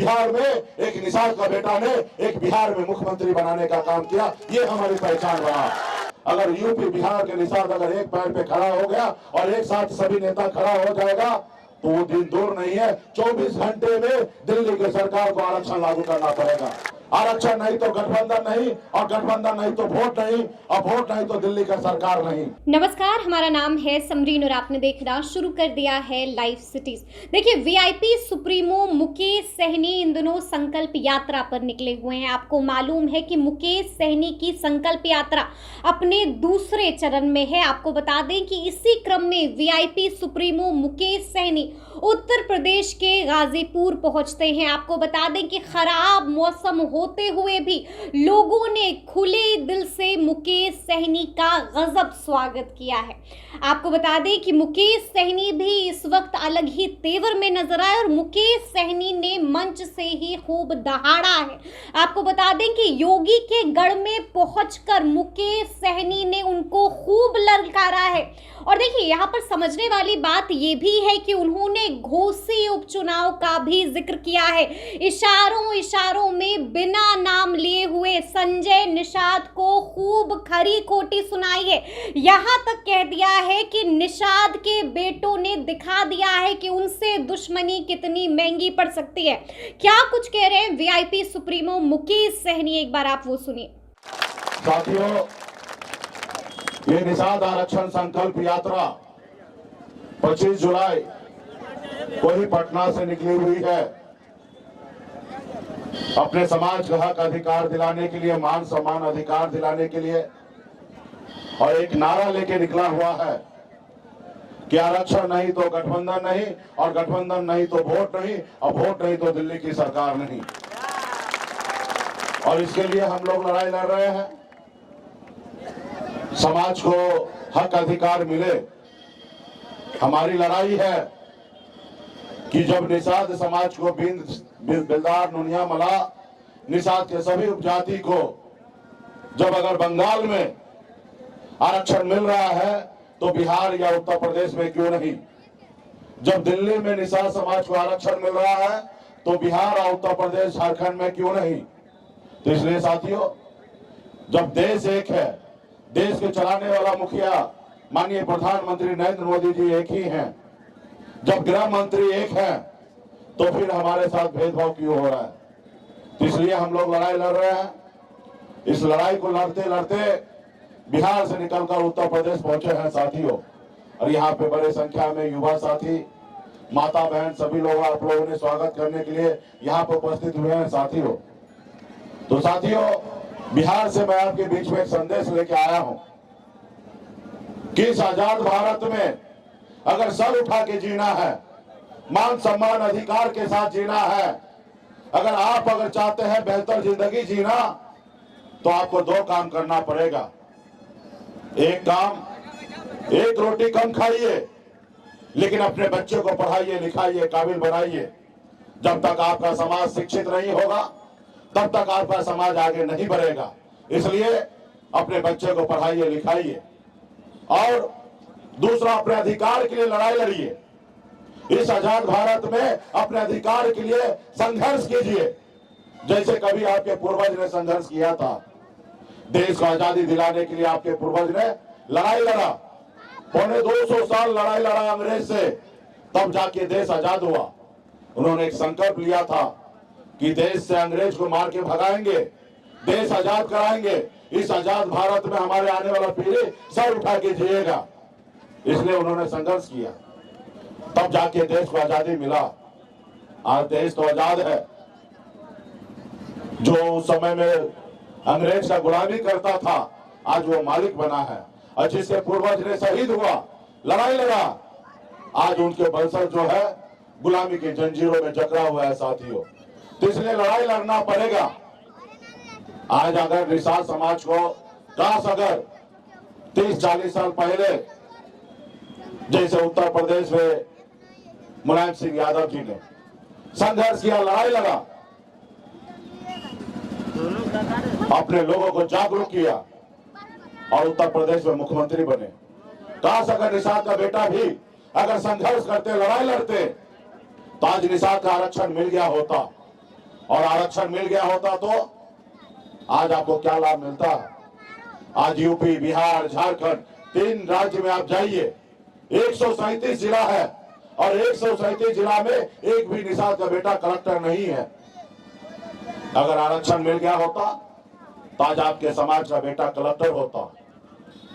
बिहार में एक निषाद का बेटा ने एक बिहार में मुख्यमंत्री बनाने का काम किया, ये हमारी पहचान बना। अगर यूपी बिहार के निषाद अगर एक पैर पे खड़ा हो गया और एक साथ सभी नेता खड़ा हो जाएगा तो वो दिन दूर नहीं है, 24 घंटे में दिल्ली की सरकार को आरक्षण लागू करना पड़ेगा। आरक्षण नहीं तो गठबंधन नहीं, और गठबंधन नहीं तो वोट नहीं, और वोट नहीं तो दिल्ली का सरकार नहीं। नमस्कार, हमारा नाम है समरीन और आपने देखना शुरू कर दिया है लाइव सिटीज। देखिए, वीआईपी सुप्रीमो मुकेश सहनी इन दिनों संकल्प यात्रा पर निकले हुए हैं। आपको मालूम है कि मुकेश सहनी की संकल्प यात्रा अपने दूसरे चरण में है। आपको बता दें कि इसी क्रम में वीआईपी सुप्रीमो मुकेश सहनी उत्तर प्रदेश के गाजीपुर पहुंचते हैं। आपको बता दें कि खराब मौसम होते हुए भी लोगों ने खुले दिल से मुकेश सहनी का गजब स्वागत किया है। आपको बता दें कि मुकेश सहनी भी इस वक्त अलग ही तेवर में नजर आए और मुकेश सहनी ने मंच से ही खूब दहाड़ा है। आपको बता दें कि योगी के गढ़ में पहुंचकर मुकेश सहनी ने उनको खूब ललकारा है। और देखिए, यहाँ पर समझने वाली बात यह भी है कि उन्होंने घोसी उपचुनाव का भी जिक्र किया है। इशारों में बिना नाम लिए हुए संजय निषाद को खूब खरी खोटी सुनाई है। यहाँ तक कह दिया है कि निषाद के बेटों ने दिखा दिया है कि उनसे दुश्मनी कितनी महंगी पड़ सकती है। क्या कुछ कह रहे हैं वीआईपी सुप्रीमो मुकेश सहनी, एक बार आप वो सुनिए। साथियों, ये निषाद आरक्षण संकल्प यात्रा 25 जुलाई को ही पटना से निकली हुई है। अपने समाज का हक अधिकार दिलाने के लिए, मान सम्मान अधिकार दिलाने के लिए, और एक नारा लेके निकला हुआ है कि आरक्षण नहीं तो गठबंधन नहीं, और गठबंधन नहीं तो वोट नहीं, और वोट नहीं तो दिल्ली की सरकार नहीं। और इसके लिए हम लोग लड़ाई लड़ रहे हैं। समाज को हक अधिकार मिले, हमारी लड़ाई है कि जब निषाद समाज को बिलदार, नुनिया, मला, निषाद के सभी उपजाति को जब अगर बंगाल में आरक्षण मिल रहा है तो बिहार या उत्तर प्रदेश में क्यों नहीं? जब दिल्ली में निषाद समाज को आरक्षण मिल रहा है तो बिहार और उत्तर प्रदेश, झारखंड में क्यों नहीं? तो इसलिए साथियों, जब देश एक है, देश को चलाने वाला मुखिया माननीय प्रधानमंत्री नरेंद्र मोदी जी एक ही हैं, जब गृह मंत्री एक हैं, तो फिर हमारे साथ भेदभाव क्यों हो रहा है? तो इसलिए हम लोग लड़ाई लड़ रहे हैं। इस लड़ाई को लड़ते लड़ते बिहार से निकलकर उत्तर प्रदेश पहुंचे हैं साथियों, और यहाँ पे बड़े संख्या में युवा साथी, माता बहन, सभी लोग आप लोगों ने स्वागत करने के लिए यहाँ पर उपस्थित हुए हैं साथियों। तो साथियों, बिहार से मैं आपके बीच में एक संदेश लेके आया हूं कि इस आजाद भारत में अगर सर उठा के जीना है, मान सम्मान अधिकार के साथ जीना है, अगर चाहते हैं बेहतर जिंदगी जीना, तो आपको दो काम करना पड़ेगा। एक काम, एक रोटी कम खाइए, लेकिन अपने बच्चे को पढ़ाइए, लिखाइए, काबिल बनाइए। जब तक आपका समाज शिक्षित नहीं होगा तब तक आपका समाज आगे नहीं बढ़ेगा। इसलिए अपने बच्चे को पढ़ाइए, लिखाइए, और दूसरा, अपने अधिकार के लिए लड़ाई लड़िए। इस आजाद भारत में अपने अधिकार के लिए संघर्ष कीजिए, जैसे कभी आपके पूर्वज ने संघर्ष किया था। देश को आजादी दिलाने के लिए आपके पूर्वज ने लड़ाई लड़ा, 250 साल लड़ाई लड़ा अंग्रेज से, तब जाके देश आजाद हुआ। उन्होंने एक संकल्प लिया था कि देश से अंग्रेज को मार के भगाएंगे, देश आजाद कराएंगे। इस आजाद भारत में हमारे आने वाला पीढ़ी सर उठा के जिएगा। इसलिए उन्होंने संघर्ष किया, तब जाके देश को आजादी मिला। आज देश तो आजाद है। जो उस समय में अंग्रेज का गुलामी करता था, आज वो मालिक बना है। और जिसके पूर्वज ने शहीद हुआ, लड़ाई लड़ा, आज उनके वंशज जो है गुलामी की जंजीरों में जकड़ा हुआ है साथियों। तो इसलिए लड़ाई लड़ना पड़ेगा। आज अगर निषाद समाज को काश अगर 30-40 साल पहले जैसे उत्तर प्रदेश में मुलायम सिंह यादव जी ने संघर्ष किया, लड़ाई लड़ा, अपने लोगों को जागरूक किया और उत्तर प्रदेश में मुख्यमंत्री बने। काश अगर निषाद का बेटा भी अगर संघर्ष करते, लड़ाई लड़ते, तो आज निषाद का आरक्षण मिल गया होता। और आरक्षण मिल गया होता तो आज आपको क्या लाभ मिलता है। आज यूपी, बिहार, झारखंड 3 राज्य में आप जाइए, 137 जिला है और 137 जिला में एक भी निषाद का बेटा कलेक्टर नहीं है। अगर आरक्षण मिल गया होता तो आज आपके समाज का बेटा कलेक्टर होता,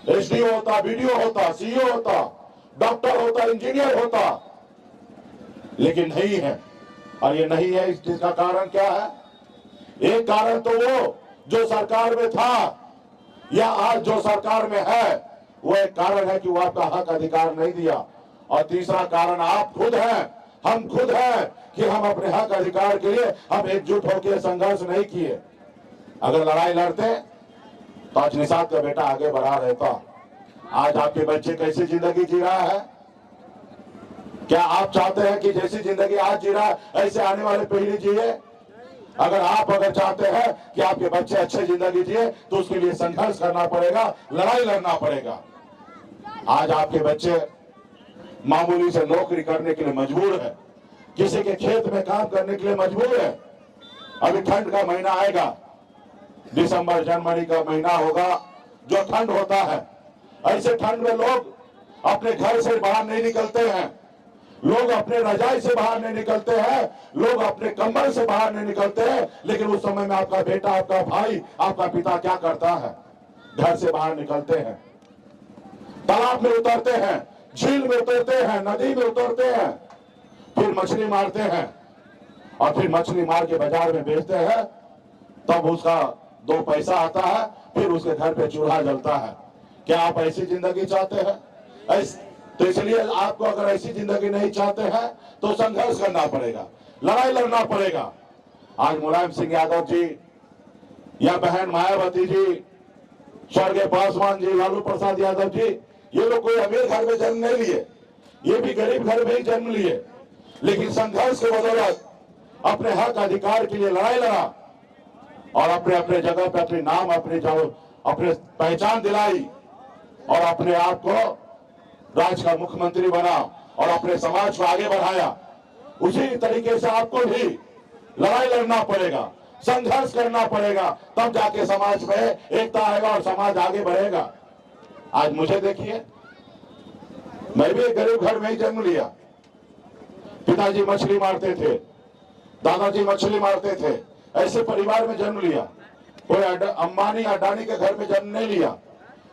एसडीओ होता, बीडीओ होता, सीईओ होता, डॉक्टर होता, इंजीनियर होता, लेकिन नहीं है। और ये नहीं है, इसका कारण क्या है? एक कारण तो वो जो सरकार में था या आज जो सरकार में है, वो एक कारण है कि वो आपका हक अधिकार नहीं दिया। और तीसरा कारण आप खुद हैं, हम खुद हैं कि हम अपने हक अधिकार के लिए हम एकजुट होकर संघर्ष नहीं किए। अगर लड़ाई लड़ते तो आज निषाद का बेटा आगे बढ़ा रहता। आज आपके बच्चे कैसी जिंदगी जी रहा है? क्या आप चाहते हैं कि जैसी जिंदगी आज जी रहा है ऐसे आने वाले पीढ़ी जिए? अगर चाहते हैं कि आपके बच्चे अच्छे जिंदगी जिए तो उसके लिए संघर्ष करना पड़ेगा, लड़ाई लड़ना पड़ेगा। आज आपके बच्चे मामूली से नौकरी करने के लिए मजबूर है, किसी के खेत में काम करने के लिए मजबूर है। अभी ठंड का महीना आएगा, दिसंबर जनवरी का महीना होगा, जो ठंड होता है, ऐसे ठंड में लोग अपने घर से बाहर नहीं निकलते हैं, लोग अपने रजाई से बाहर नहीं निकलते हैं, लोग अपने कंबल से बाहर नहीं निकलते हैं। लेकिन उस समय में आपका बेटा, आपका भाई, आपका पिता क्या करता है? घर से बाहर निकलते हैं, तालाब में उतरते हैं, झील में उतरते हैं, नदी में उतरते हैं, फिर मछली मारते हैं और फिर मछली मार के बाजार में बेचते हैं। तब उसका 2 पैसा आता है, फिर उसके घर पे चूल्हा जलता है। क्या आप ऐसी जिंदगी चाहते हैं? तो इसलिए आपको अगर ऐसी जिंदगी नहीं चाहते हैं तो संघर्ष करना पड़ेगा, लड़ाई लड़ना पड़ेगा। आज मुलायम सिंह यादव जी या बहन मायावती जी, स्वर्गीय पासवान जी, लालू प्रसाद यादव जी, ये लोग कोई अमीर घर में जन्म नहीं लिए, ये भी गरीब घर में ही जन्म लिए, लेकिन संघर्ष के बदौलत अपने हक अधिकार के लिए लड़ाई लड़ा और अपने अपने जगह पे अपने नाम, अपने पहचान दिलाई और अपने आप को राज्य का मुख्यमंत्री बना और अपने समाज को आगे बढ़ाया। उसी तरीके से आपको भी लड़ाई लड़ना पड़ेगा, संघर्ष करना पड़ेगा, तब जाके समाज में एकता आएगा और समाज आगे बढ़ेगा। आज मुझे देखिए, मैं भी एक गरीब घर में ही जन्म लिया। पिताजी मछली मारते थे, दादाजी मछली मारते थे, ऐसे परिवार में जन्म लिया। कोई अंबानी अडानी के घर में जन्म नहीं लिया,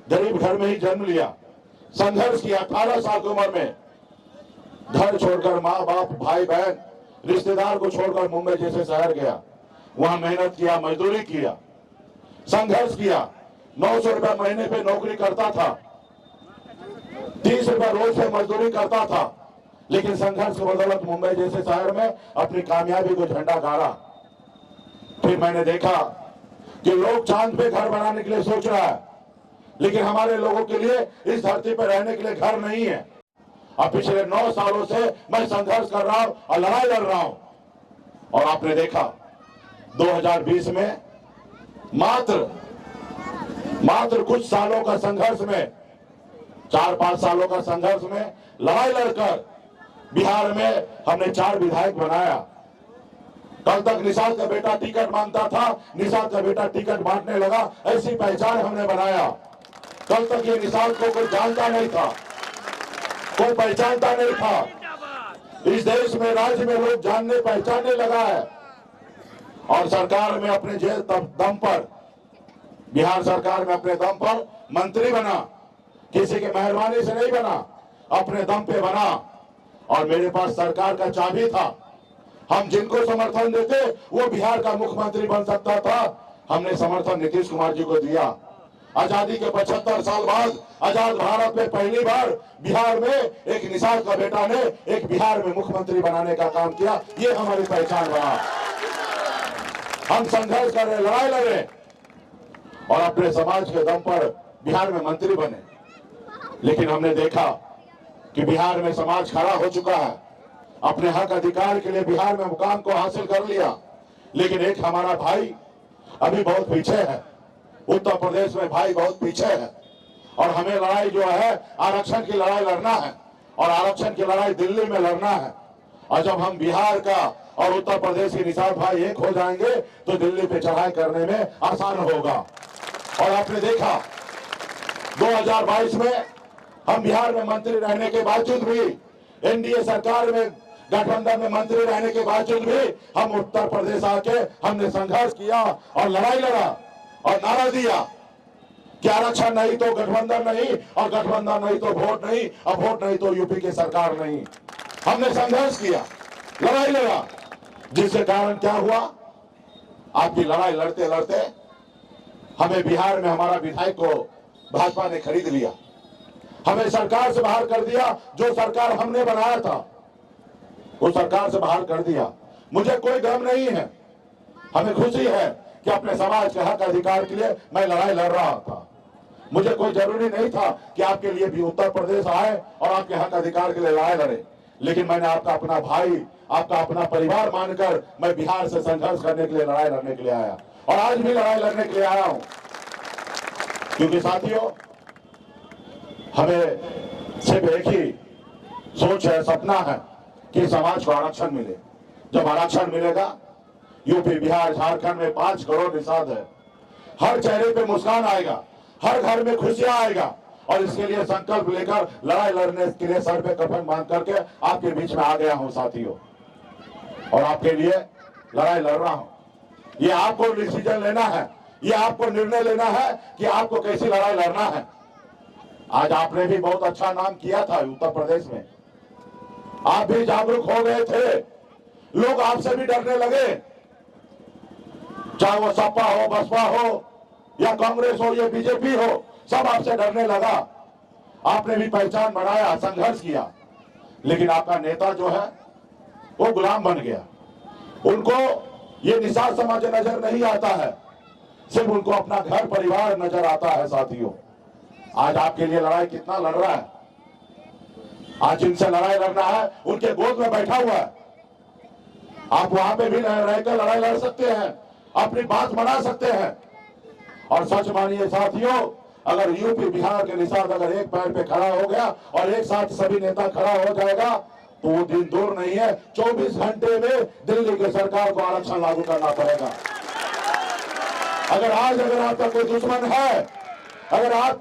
गरीब घर में ही जन्म लिया। संघर्ष किया, 18 साल की उम्र में घर छोड़कर, माँ बाप, भाई बहन, रिश्तेदार को छोड़कर मुंबई जैसे शहर गया। वहां मेहनत किया, मजदूरी किया, संघर्ष किया। 900 रुपया महीने पे नौकरी करता था, 30 रुपया रोज से मजदूरी करता था, लेकिन संघर्ष की बदौलत मुंबई जैसे शहर में अपनी कामयाबी को झंडा गाड़ा। फिर मैंने देखा कि लोग चांद पे घर बनाने के लिए सोच रहा है, लेकिन हमारे लोगों के लिए इस धरती पर रहने के लिए घर नहीं है। अब पिछले 9 सालों से मैं संघर्ष कर रहा हूं और लड़ाई लड़ रहा हूं। और आपने देखा 2020 में मात्र कुछ सालों का संघर्ष में, 4-5 सालों का संघर्ष में लड़ाई लड़कर बिहार में हमने 4 विधायक बनाया। कल तक निषाद का बेटा टिकट मांगता था, निषाद का बेटा टिकट बांटने लगा, ऐसी पहचान हमने बनाया। कल तक ये निषाद को कोई जानता नहीं था, कोई पहचानता नहीं था। इस देश में, राज्य में लोग जानने पहचानने लगा है। और सरकार में अपने दम पर, बिहार सरकार में अपने दम पर मंत्री बना, किसी के मेहरबानी से नहीं बना, अपने दम पे बना। और मेरे पास सरकार का चाबी था, हम जिनको समर्थन देते वो बिहार का मुख्यमंत्री बन सकता था। हमने समर्थन नीतीश कुमार जी को दिया। आजादी के 75 साल बाद आजाद भारत में पहली बार बिहार में एक निषाद का बेटा ने एक बिहार में मुख्यमंत्री बनाने का काम किया। ये हमारी पहचान बना। हम संघर्ष कर रहे, लड़ाई लड़े और अपने समाज के दम पर बिहार में मंत्री बने। लेकिन हमने देखा कि बिहार में समाज खड़ा हो चुका है, अपने हक अधिकार के लिए बिहार में मुकाम को हासिल कर लिया। लेकिन एक हमारा भाई अभी बहुत पीछे है, उत्तर प्रदेश में भाई बहुत पीछे है। और हमें लड़ाई जो है आरक्षण की लड़ाई लड़ना है और आरक्षण की लड़ाई दिल्ली में लड़ना है। और जब हम बिहार का और उत्तर प्रदेश के निषाद भाई एक हो जाएंगे तो दिल्ली पे चढ़ाई करने में आसान होगा। और आपने देखा 2022 में हम बिहार में मंत्री रहने के बावजूद भी, एनडीए सरकार में गठबंधन में मंत्री रहने के बावजूद भी हम उत्तर प्रदेश आके हमने संघर्ष किया और लड़ाई लड़ा और नारा दिया कि आरक्षण नहीं तो गठबंधन नहीं, और गठबंधन नहीं तो वोट नहीं, और वोट नहीं तो यूपी की सरकार नहीं। हमने संघर्ष किया, लड़ाई लड़ा, जिसके कारण क्या हुआ, आपकी लड़ाई लड़ते लड़ते हमें बिहार में हमारा विधायक को भाजपा ने खरीद लिया, हमें सरकार से बाहर कर दिया। जो सरकार हमने बनाया था वो सरकार से बाहर कर दिया। मुझे कोई गम नहीं है, हमें खुशी है कि अपने समाज के हक अधिकार के लिए मैं लड़ाई लड़ रहा था। मुझे कोई जरूरी नहीं था कि आपके लिए भी उत्तर प्रदेश आए और आपके हक अधिकार के लिए लड़ाई लड़े, लेकिन मैंने आपका अपना भाई, आपका अपना परिवार मानकर मैं बिहार से संघर्ष करने के लिए, लड़ाई लड़ने के लिए आया, और आज भी लड़ाई लड़ने के लिए आया हूं। क्योंकि साथियों, हमें सिर्फ एक ही सोच है, सपना है कि समाज को आरक्षण मिले। जब आरक्षण मिलेगा, यूपी, बिहार, झारखंड में 5 करोड़ निषाद है, हर चेहरे पे मुस्कान आएगा, हर घर में खुशियां आएगा। और इसके लिए संकल्प लेकर लड़ाई लड़ने के लिए सर पे कफन बांध करके आपके बीच में आ गया हूं साथियों, और आपके लिए लड़ाई लड़ रहा हूं। ये आपको डिसीजन लेना है, ये आपको निर्णय लेना है कि आपको कैसी लड़ाई लड़ना है। आज आपने भी बहुत अच्छा नाम किया था उत्तर प्रदेश में, आप भी जागरूक हो गए थे, लोग आपसे भी डरने लगे, चाहे वो सपा हो, बसपा हो, या कांग्रेस हो, या बीजेपी हो, सब आपसे डरने लगा। आपने भी पहचान बनाया, संघर्ष किया, लेकिन आपका नेता जो है वो गुलाम बन गया। उनको ये निषाद समाज नजर नहीं आता है, सिर्फ उनको अपना घर परिवार नजर आता है साथियों। आज आपके लिए लड़ाई कितना लड़ रहा है, आज जिनसे लड़ाई लड़ना है उनके गोद में बैठा हुआ है। आप वहां पे भी रहकर लड़ाई लड़ सकते हैं, अपनी बात बना सकते हैं। और सच मानिए साथियों, अगर यूपी, बिहार के निषाद अगर एक पैर पे खड़ा हो गया और एक साथ सभी नेता खड़ा हो जाएगा तो वो दिन दूर नहीं है, 24 घंटे में दिल्ली की सरकार को आरक्षण लागू करना पड़ेगा। अगर आपका कोई दुश्मन है, अगर आज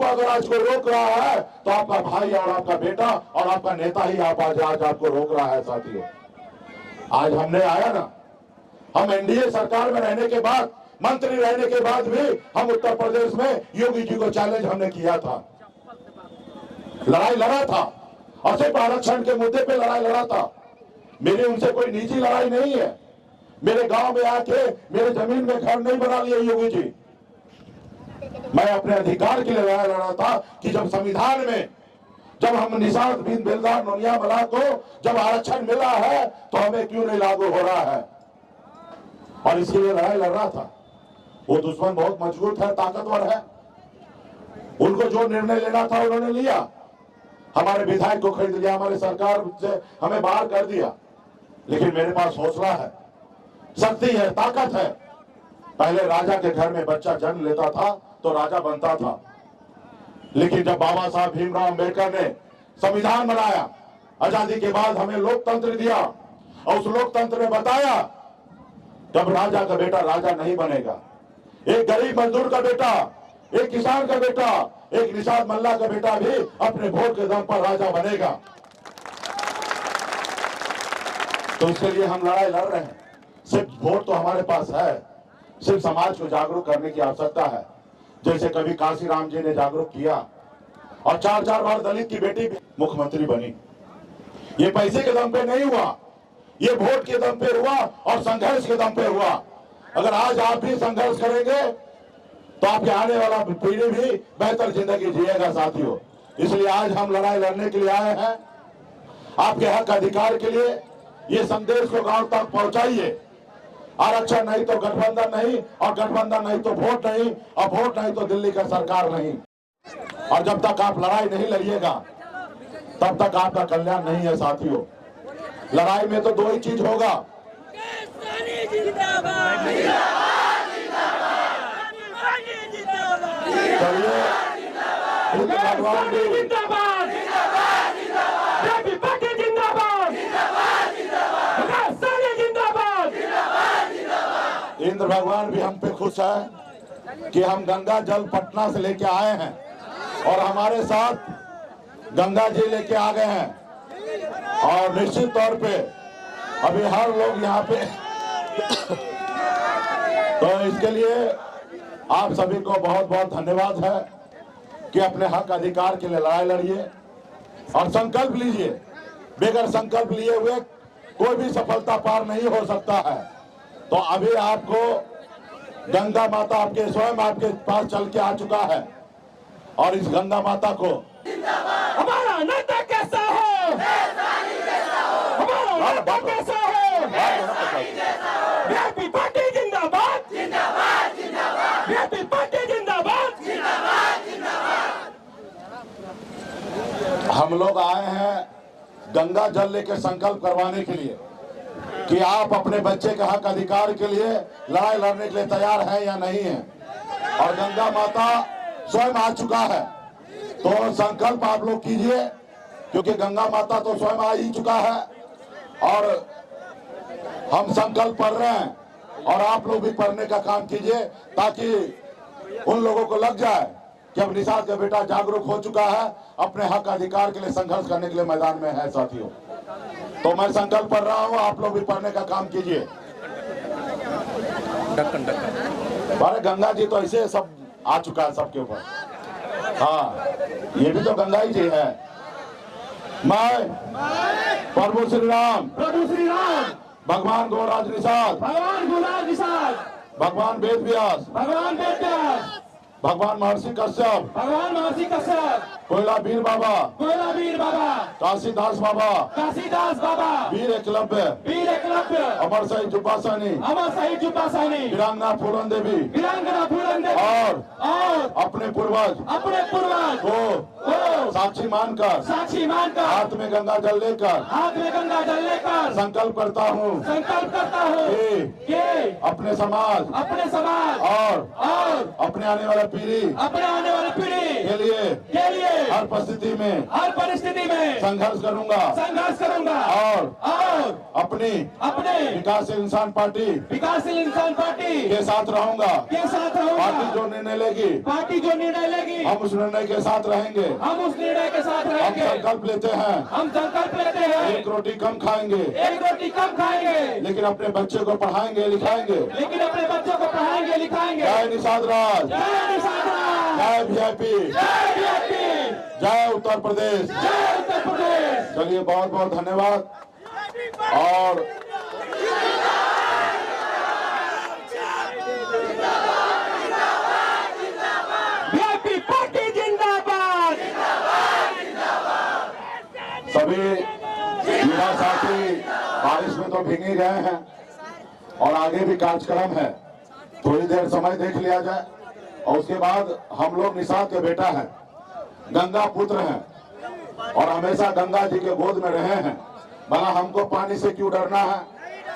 कोई रोक रहा है, तो आपका भाई और आपका बेटा और आपका नेता ही आज आपको रोक रहा है साथियों। आज हमने आया ना, हम एनडीए सरकार में रहने के बाद, मंत्री रहने के बाद भी हम उत्तर प्रदेश में योगी जी को चैलेंज हमने किया था, लड़ाई लड़ा था, और सिर्फ आरक्षण के मुद्दे पे लड़ाई लड़ा था। मेरी उनसे कोई निजी लड़ाई नहीं है, मेरे गांव में आके मेरे जमीन में घर नहीं बना लिए योगी जी। मैं अपने अधिकार के लिए लड़ाई लड़ा था कि जब संविधान में, जब हम निषाद बिल्दार नोनिया मला को जब आरक्षण मिला है तो हमें क्यों नहीं लागू हो रहा है, और इसके लिए लड़ाई लड़ रहा था। वो दुश्मन बहुत मजबूत है, ताकतवर है, उनको जो निर्णय लेना था उन्होंने लिया। हमारे विधायक को खरीद लिया, हमारे सरकार से हमें बाहर कर दिया, लेकिन मेरे पास हौसला है, शक्ति है, ताकत है। पहले राजा के घर में बच्चा जन्म लेता था तो राजा बनता था, लेकिन जब बाबा साहब भीमराव अंबेडकर ने संविधान बनाया, आजादी के बाद हमें लोकतंत्र दिया, और उस लोकतंत्र में बताया जब राजा का बेटा राजा नहीं बनेगा, एक गरीब मजदूर का बेटा, एक किसान का बेटा, एक निषाद मल्ला का बेटा भी अपने वोट के दम पर राजा बनेगा। तो इसके लिए हम लड़ाई लड़ रहे हैं। सिर्फ वोट तो हमारे पास है, सिर्फ समाज को जागरूक करने की आवश्यकता है। जैसे कभी काशीराम जी ने जागरूक किया और 4 बार दलित की बेटी मुख्यमंत्री बनी। ये पैसे के दम पे नहीं हुआ, ये वोट के दम पे हुआ और संघर्ष के दम पे हुआ। अगर आज आप भी संघर्ष करेंगे तो आपके आने वाला पीढ़ी भी बेहतर जिंदगी जिएगा साथियों। इसलिए आज हम लड़ाई लड़ने के लिए आए हैं, आपके हक अधिकार के लिए। ये संदेश को गांव तक पहुंचाइए, आरक्षण नहीं तो गठबंधन नहीं, और गठबंधन नहीं तो वोट नहीं, और वोट नहीं तो दिल्ली का सरकार नहीं। और जब तक आप लड़ाई नहीं लड़िएगा तब तक आपका कल्याण नहीं है साथियों। लड़ाई में तो 2 ही चीज होगा, चलिए भगवान जिंदाबाद, भगवान भी हम पे खुश है कि हम गंगा जल पटना से लेके आए हैं और हमारे साथ गंगा जी लेके आ गए हैं। और निश्चित तौर पे अभी हर लोग यहाँ पे तो इसके लिए आप सभी को बहुत बहुत धन्यवाद है कि अपने हक अधिकार के लिए लड़ाई लड़िए और संकल्प लीजिए। बगैर संकल्प लिए हुए कोई भी सफलता पार नहीं हो सकता है। तो अभी आपको गंगा माता आपके स्वयं आपके पास चल के आ चुका है और इस गंगा माता को हमारा नेता कैसा हो, हमारा नेता कैसा हो, बीजेपी पार्टी जिंदाबाद, जिंदाबाद, जिंदाबाद, बीजेपी पार्टी जिंदाबाद, जिंदाबाद, जिंदाबाद। हम लोग आए हैं गंगा जल लेकर संकल्प करवाने के लिए कि आप अपने बच्चे के हक अधिकार के लिए लड़ाई लड़ने के लिए तैयार हैं या नहीं है। और गंगा माता स्वयं आ चुका है तो संकल्प आप लोग कीजिए, क्योंकि गंगा माता तो स्वयं आ ही चुका है और हम संकल्प पढ़ रहे हैं और आप लोग भी पढ़ने का काम कीजिए ताकि उन लोगों को लग जाए कि अब निषाद का बेटा जागरूक हो चुका है, अपने हक अधिकार के लिए संघर्ष करने के लिए मैदान में है। साथियों, तो मैं संकल्प पढ़ रहा हूँ, आप लोग भी पढ़ने का काम कीजिए। अरे गंगा जी तो ऐसे सब आ चुका है सबके ऊपर। हाँ, ये भी तो गंगा ही जी है। मैं प्रभु श्री राम, भगवान गोराज निषाद, भगवान वेद व्यास, भगवान महर्षि कश्यप, कोयला वीर बाबा, काशीदास बाबा, वीर एकलव्य, अमर शहीद जुब्बा सैनी, वीरांगना फूलन देवी और अपने पूर्वज को साक्षी मानकर हाथ में गंगा जल लेकर संकल्प करता हूँ कि अपने समाज और अपने आने वाले पीढ़ी के लिए हर परिस्थिति में संघर्ष करूंगा और अपनी विकासशील इंसान पार्टी के साथ रहूंगा। पार्टी जो निर्णय लेगी हम उस निर्णय के साथ रहेंगे। हम संकल्प लेते हैं एक रोटी कम खाएंगे लेकिन अपने बच्चे को पढ़ाएंगे लिखाएंगे। जय निषाद राज, जय वीआईपी, जय उत्तर प्रदेश। चलिए बहुत बहुत धन्यवाद। और बीजेपी पार्टी जिंदाबाद, सभी युवा साथी बारिश में तो भीग ही गए हैं और आगे भी कार्यक्रम है, थोड़ी देर समय देख लिया जाए। और उसके बाद हम लोग निषाद के बेटा हैं, गंगा पुत्र हैं और हमेशा गंगा जी के गोद में रहे हैं। भला हमको पानी से क्यों डरना है?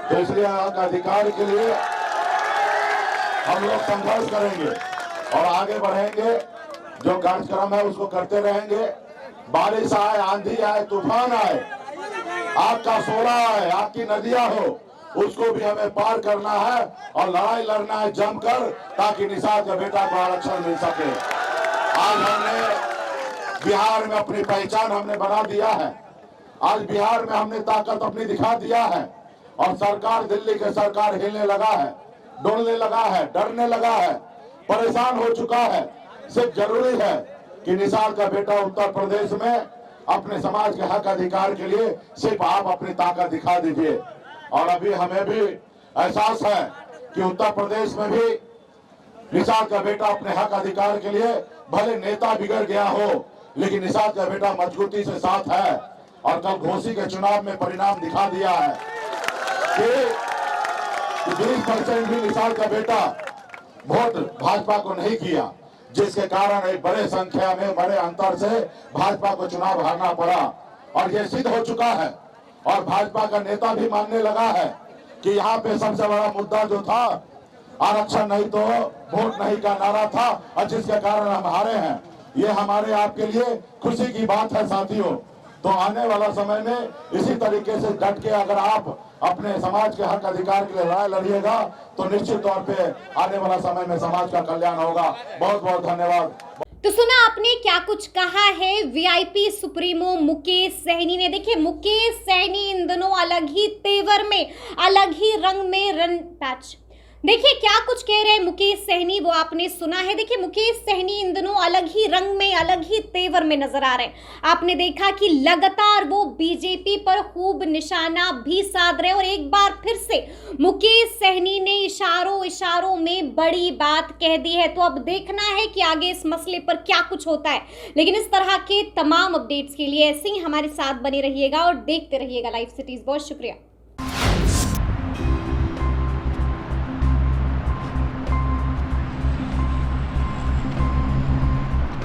तो इसलिए अधिकार के लिए हम लोग संघर्ष करेंगे और आगे बढ़ेंगे। जो कार्यक्रम है उसको करते रहेंगे। बारिश आए, आंधी आए, तूफान आए, आग का सोड़ा आए, आग की नदियां हो, उसको भी हमें पार करना है और लड़ाई लड़ना है जमकर, ताकि निषाद का बेटा को आरक्षण मिल सके। आज हमने बिहार में अपनी पहचान हमने बना दिया है। आज बिहार में हमने ताकत अपनी दिखा दिया है और सरकार, दिल्ली की सरकार हिलने लगा है, डोलने लगा है, डरने लगा है, परेशान हो चुका है। सिर्फ जरूरी है कि निषाद का बेटा उत्तर प्रदेश में अपने समाज के हक अधिकार के लिए सिर्फ आप अपनी ताकत दिखा दीजिए। और अभी हमें भी एहसास है कि उत्तर प्रदेश में भी निषाद का बेटा अपने हक अधिकार के लिए भले नेता बिगड़ गया हो, लेकिन निषाद का बेटा मजबूती से साथ है। और कल घोसी के चुनाव में परिणाम दिखा दिया है कि 20% भी निषाद का बेटा वोट भाजपा को नहीं किया, जिसके कारण एक बड़े संख्या में बड़े अंतर से भाजपा को चुनाव हारना पड़ा। और ये सिद्ध हो चुका है और भाजपा का नेता भी मानने लगा है कि यहाँ पे सबसे बड़ा मुद्दा जो था आरक्षण नहीं तो वोट नहीं का नारा था, और जिसके कारण हम हारे हैं। ये हमारे आपके लिए खुशी की बात है साथियों। तो आने वाला समय में इसी तरीके से डट के अगर आप अपने समाज के हक अधिकार के लिए लड़ाई लड़िएगा तो निश्चित तौर पे आने वाला समय में समाज का कल्याण होगा। बहुत बहुत धन्यवाद। तो सुना आपने क्या कुछ कहा है वीआईपी सुप्रीमो मुकेश सहनी ने। देखिए मुकेश सहनी इन दिनों अलग ही तेवर में, अलग ही रंग में रन पैच। देखिए क्या कुछ कह रहे हैं मुकेश सहनी, वो आपने सुना है। देखिए मुकेश सहनी इन दिनों अलग ही रंग में, अलग ही तेवर में नजर आ रहे हैं। आपने देखा कि लगातार वो बीजेपी पर खूब निशाना भी साध रहे हैं और एक बार फिर से मुकेश सहनी ने इशारों में बड़ी बात कह दी है। तो अब देखना है कि आगे इस मसले पर क्या कुछ होता है। लेकिन इस तरह के तमाम अपडेट्स के लिए ऐसे ही हमारे साथ बने रहिएगा और देखते रहिएगा लाइव सिटीज। बहुत शुक्रिया।